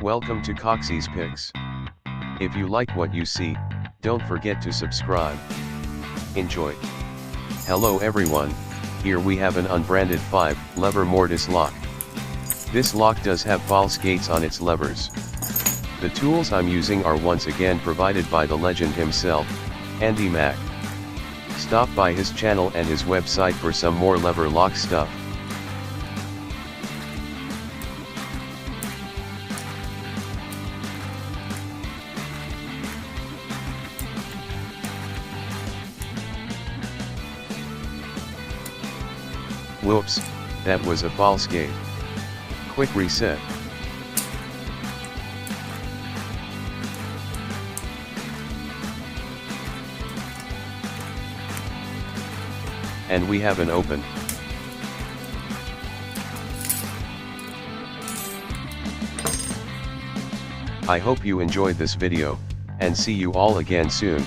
Welcome to Coxie's Picks. If you like what you see, don't forget to subscribe. Enjoy. Hello everyone, here we have an unbranded 5-lever Mortice lock. This lock does have false gates on its levers. The tools I'm using are once again provided by the legend himself, Andy Mack. Stop by his channel and his website for some more lever lock stuff. Whoops, that was a false gate. Quick reset. And we have an open. I hope you enjoyed this video, and see you all again soon.